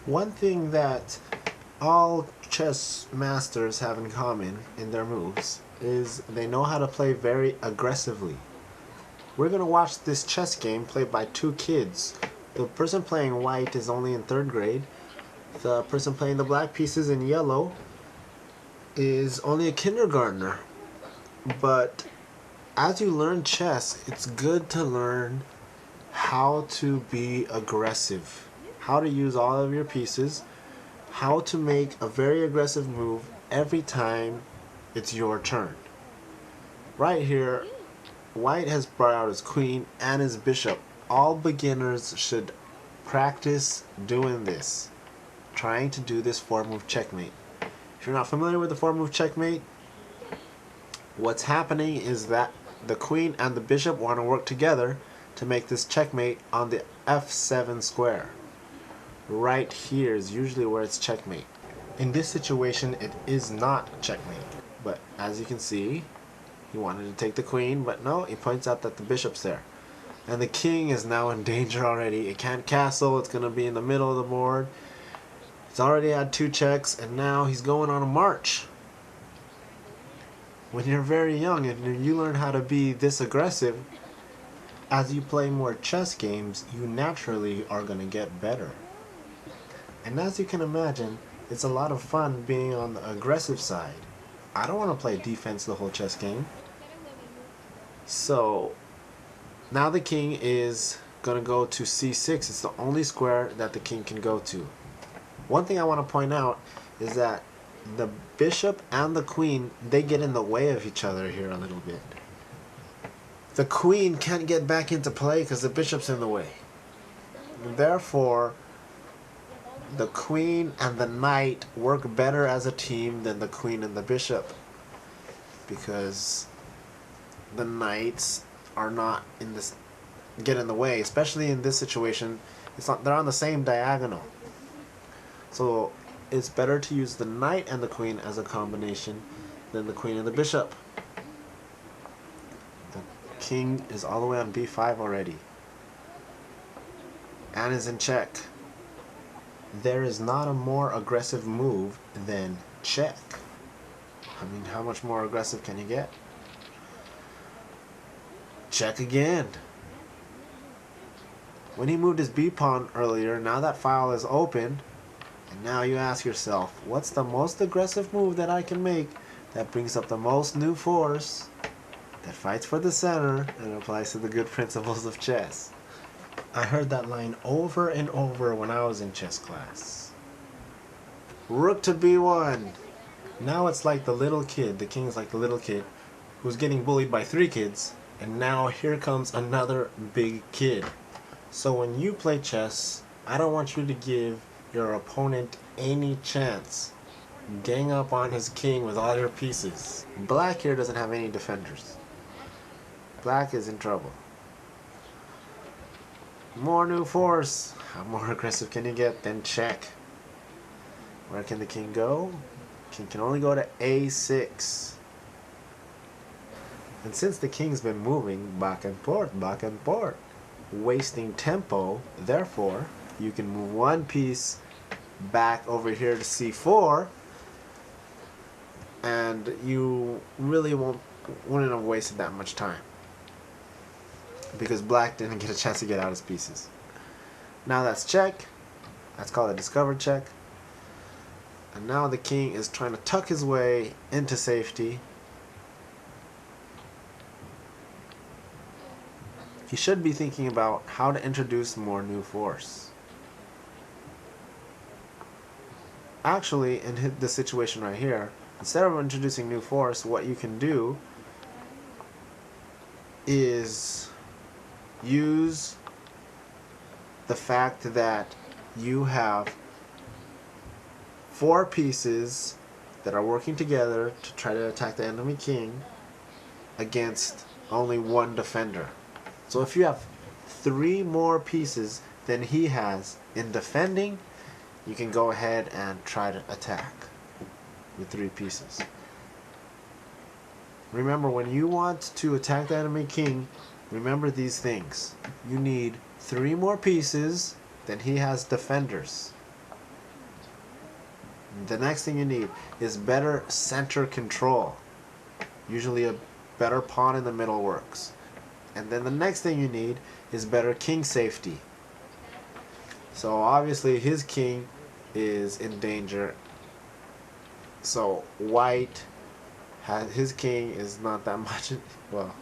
One thing that all chess masters have in common in their moves is they know how to play very aggressively. We're going to watch this chess game played by two kids. The person playing white is only in 3rd grade. The person playing the black pieces in yellow is only a kindergartner. But as you learn chess, it's good to learn how to be aggressive, how to use all of your pieces, how to make a very aggressive move every time it's your turn. Right here, white has brought out his queen and his bishop. All beginners should practice doing this, trying to do this 4-move checkmate. If you're not familiar with the 4-move checkmate, what's happening is that the queen and the bishop want to work together to make this checkmate on the f7 square. Right here is usually where it's checkmate. In this situation, it is not checkmate. But as you can see, he wanted to take the queen, but no, he points out that the bishop's there. And the king is now in danger already. It can't castle, it's going to be in the middle of the board. He's already had 2 checks, and now he's going on a march. When you're very young and you learn how to be this aggressive, as you play more chess games, you naturally are going to get better. And as you can imagine, it's a lot of fun being on the aggressive side. I don't want to play defense the whole chess game. So now the king is going to go to c6. It's the only square that the king can go to. One thing I want to point out is that the bishop and the queen, they get in the way of each other here a little bit. The queen can't get back into play because the bishop's in the way. Therefore, the queen and the knight work better as a team than the queen and the bishop, because the knights are not in this, get in the way, especially in this situation. It's not, they're on the same diagonal. So it's better to use the knight and the queen as a combination than the queen and the bishop. The king is all the way on b5 already and is in check. There is not a more aggressive move than check. I mean, how much more aggressive can you get? Check again. When he moved his b pawn earlier, now that file is open, and now you ask yourself, what's the most aggressive move that I can make that brings up the most new force, that fights for the center, and applies to the good principles of chess? I heard that line over and over when I was in chess class. Rook to b1. Now it's like the little kid, the king's like the little kid, who's getting bullied by 3 kids, and now here comes another big kid. So when you play chess, I don't want you to give your opponent any chance. Gang up on his king with all your pieces. Black here doesn't have any defenders. Black is in trouble. More new force. How more aggressive can you get than check? Where can the king go? King can only go to a6. And since the king's been moving back and forth, wasting tempo, therefore, you can move 1 piece back over here to c4, and you really wouldn't have wasted that much time, because black didn't get a chance to get out his pieces. Now that's check. That's called a discovered check. And now the king is trying to tuck his way into safety. He should be thinking about how to introduce more new force. Actually, in this situation right here, instead of introducing new force, what you can do is use the fact that you have 4 pieces that are working together to try to attack the enemy king against only 1 defender. So if you have 3 more pieces than he has in defending, you can go ahead and try to attack with 3 pieces. Remember, when you want to attack the enemy king, remember these things. You need 3 more pieces than he has defenders. The next thing you need is better center control. Usually a better pawn in the middle works. And then the next thing you need is better king safety. So obviously his king is in danger. So white has his king is not that much. Well,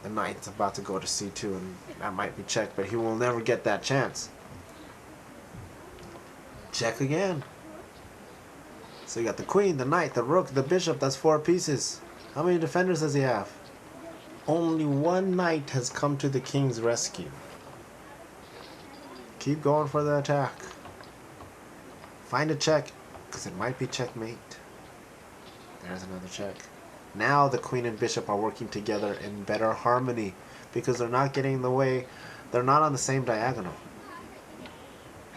the knight's about to go to c2 and that might be checked, but he will never get that chance. Check again. So you got the queen, the knight, the rook, the bishop. That's 4 pieces. How many defenders does he have? Only 1 knight has come to the king's rescue. Keep going for the attack. Find a check, because it might be checkmate. There's another check. Now the queen and bishop are working together in better harmony, because they're not getting in the way. They're not on the same diagonal.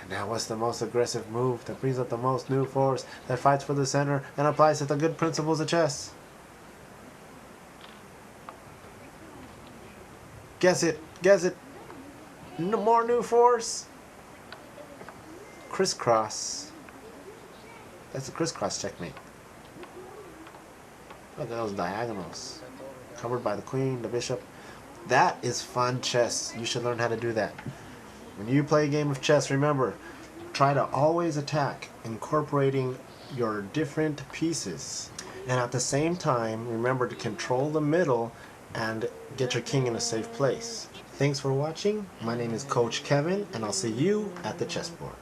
And now what's the most aggressive move that brings up the most new force, that fights for the center and applies to the good principles of chess? Guess it. Guess it. No more new force. Crisscross. That's a crisscross checkmate. Look at those diagonals. Covered by the queen, the bishop. That is fun chess. You should learn how to do that. When you play a game of chess, remember, try to always attack, incorporating your different pieces. And at the same time, remember to control the middle and get your king in a safe place. Thanks for watching. My name is Coach Kevin, and I'll see you at the chessboard.